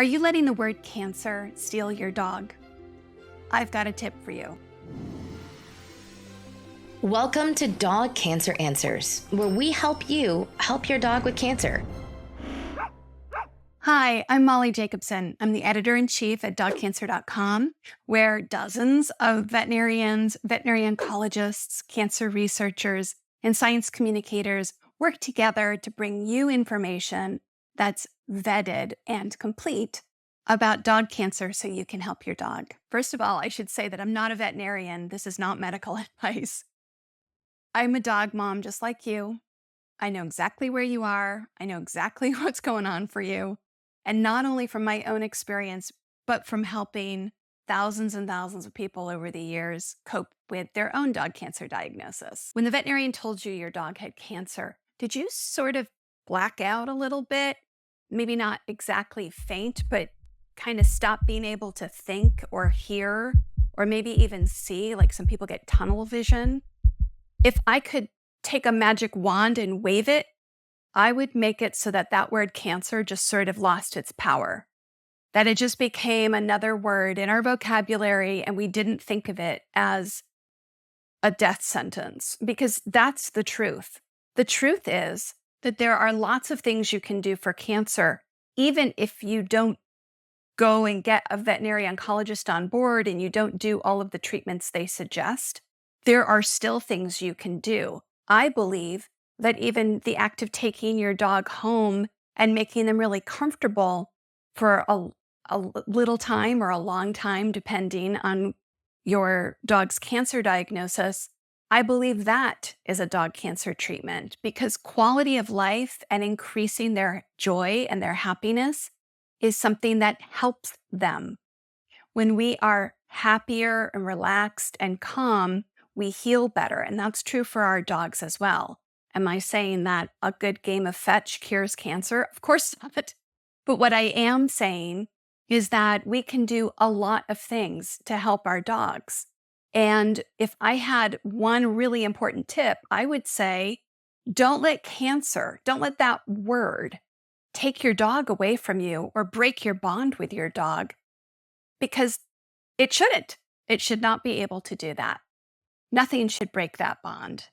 Are you letting the word cancer steal your dog? I've got a tip for you. Welcome to Dog Cancer Answers, where we help you help your dog with cancer. Hi, I'm Molly Jacobson. I'm the editor-in-chief at dogcancer.com, where dozens of veterinarians, veterinary oncologists, cancer researchers, and science communicators work together to bring you information that's vetted and complete about dog cancer so you can help your dog. First of all, I should say that I'm not a veterinarian. This is not medical advice. I'm a dog mom just like you. I know exactly where you are. I know exactly what's going on for you. And not only from my own experience, but from helping thousands and thousands of people over the years cope with their own dog cancer diagnosis. When the veterinarian told you your dog had cancer, did you sort of black out a little bit? Maybe not exactly faint, but kind of stop being able to think or hear, or maybe even see, like some people get tunnel vision. If I could take a magic wand and wave it, I would make it so that that word cancer just sort of lost its power, that it just became another word in our vocabulary and we didn't think of it as a death sentence, because that's the truth. The truth is that there are lots of things you can do for cancer, even if you don't go and get a veterinary oncologist on board and you don't do all of the treatments they suggest. There are still things you can do. I believe that even the act of taking your dog home and making them really comfortable for a little time or a long time, depending on your dog's cancer diagnosis, I believe that is a dog cancer treatment, because quality of life and increasing their joy and their happiness is something that helps them. When we are happier and relaxed and calm, we heal better. And that's true for our dogs as well. Am I saying that a good game of fetch cures cancer? Of course not. But what I am saying is that we can do a lot of things to help our dogs. And if I had one really important tip, I would say, don't let that word take your dog away from you or break your bond with your dog, because it shouldn't. It should not be able to do that. Nothing should break that bond.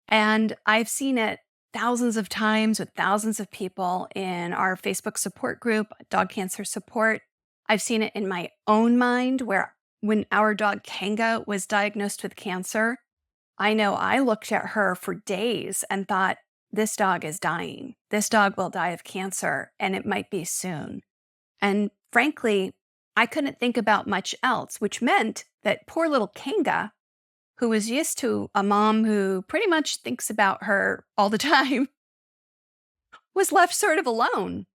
And I've seen it thousands of times with thousands of people in our Facebook support group, Dog Cancer Support. I've seen it in my own mind, where when our dog Kanga was diagnosed with cancer, I know I looked at her for days and thought, this dog is dying. This dog will die of cancer, and it might be soon. And frankly, I couldn't think about much else, which meant that poor little Kanga, who was used to a mom who pretty much thinks about her all the time, was left sort of alone.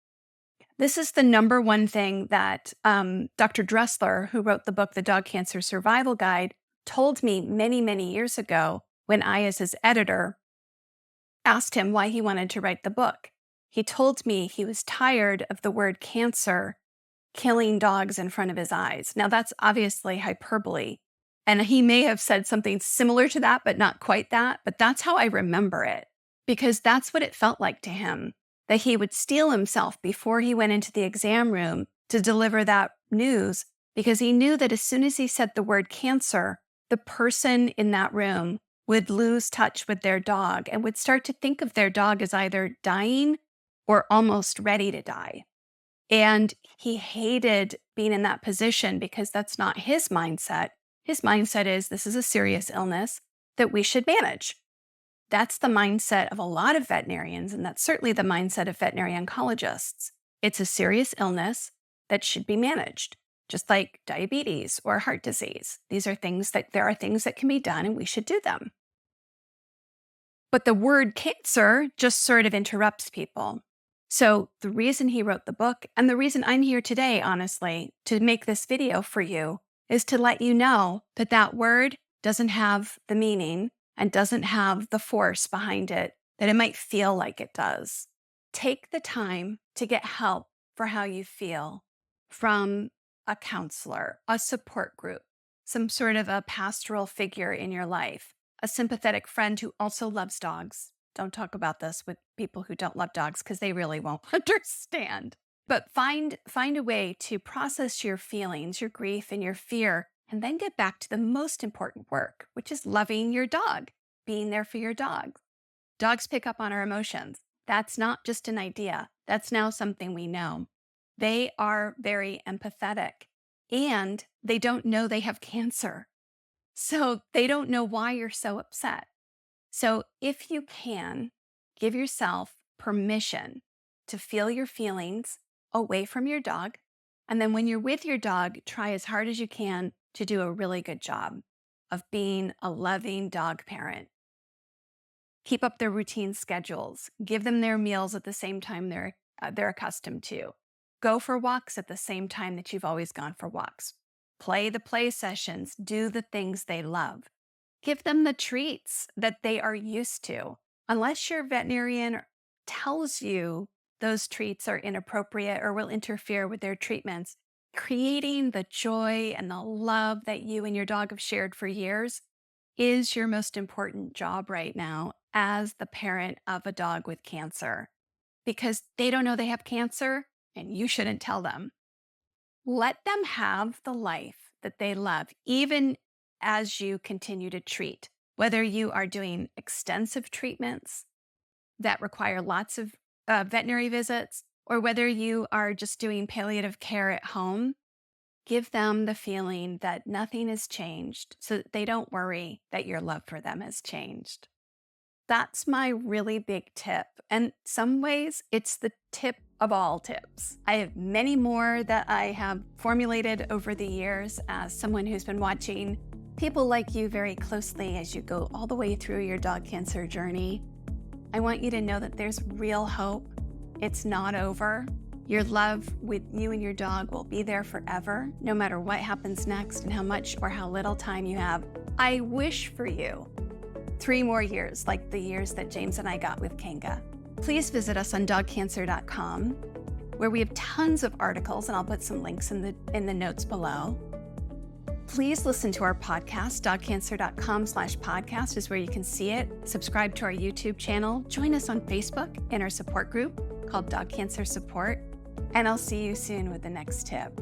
This is the number one thing that Dr. Dressler, who wrote the book, The Dog Cancer Survival Guide, told me many, many years ago when I, as his editor, asked him why he wanted to write the book. He told me he was tired of the word cancer killing dogs in front of his eyes. Now, that's obviously hyperbole. And he may have said something similar to that, but not quite that. But that's how I remember it, because that's what it felt like to him, that he would steel himself before he went into the exam room to deliver that news, because he knew that as soon as he said the word cancer, the person in that room would lose touch with their dog and would start to think of their dog as either dying or almost ready to die. And he hated being in that position, because that's not his mindset. His mindset is, this is a serious illness that we should manage. That's the mindset of a lot of veterinarians, and that's certainly the mindset of veterinary oncologists. It's a serious illness that should be managed, just like diabetes or heart disease. There are things that can be done, and we should do them. But the word cancer just sort of interrupts people. So the reason he wrote the book, and the reason I'm here today, honestly, to make this video for you, is to let you know that that word doesn't have the meaning and doesn't have the force behind it that it might feel like it does. Take the time to get help for how you feel from a counselor, a support group, some sort of a pastoral figure in your life, a sympathetic friend who also loves dogs. Don't talk about this with people who don't love dogs, because they really won't understand. But find a way to process your feelings, your grief, and your fear, and then get back to the most important work, which is loving your dog, being there for your dog. Dogs pick up on our emotions. That's not just an idea. That's now something we know. They are very empathetic, and they don't know they have cancer. So they don't know why you're so upset. So if you can, give yourself permission to feel your feelings away from your dog. And then when you're with your dog, try as hard as you can to do a really good job of being a loving dog parent. Keep up their routine schedules. Give them their meals at the same time they're accustomed to. Go for walks at the same time that you've always gone for walks. Play the play sessions. Do the things they love. Give them the treats that they are used to. Unless your veterinarian tells you those treats are inappropriate or will interfere with their treatments, creating the joy and the love that you and your dog have shared for years is your most important job right now as the parent of a dog with cancer, because they don't know they have cancer and you shouldn't tell them. Let them have the life that they love, even as you continue to treat, whether you are doing extensive treatments that require lots of veterinary visits, or whether you are just doing palliative care at home. Give them the feeling that nothing has changed so that they don't worry that your love for them has changed. That's my really big tip. And some ways it's the tip of all tips. I have many more that I have formulated over the years as someone who's been watching people like you very closely as you go all the way through your dog cancer journey. I want you to know that there's real hope. It's not over. Your love with you and your dog will be there forever, no matter what happens next and how much or how little time you have. I wish for you 3 more years, like the years that James and I got with Kanga. Please visit us on dogcancer.com, where we have tons of articles, and I'll put some links in the notes below. Please listen to our podcast. Dogcancer.com/podcast is where you can see it. Subscribe to our YouTube channel. Join us on Facebook in our support group called Dog Cancer Support. And I'll see you soon with the next tip.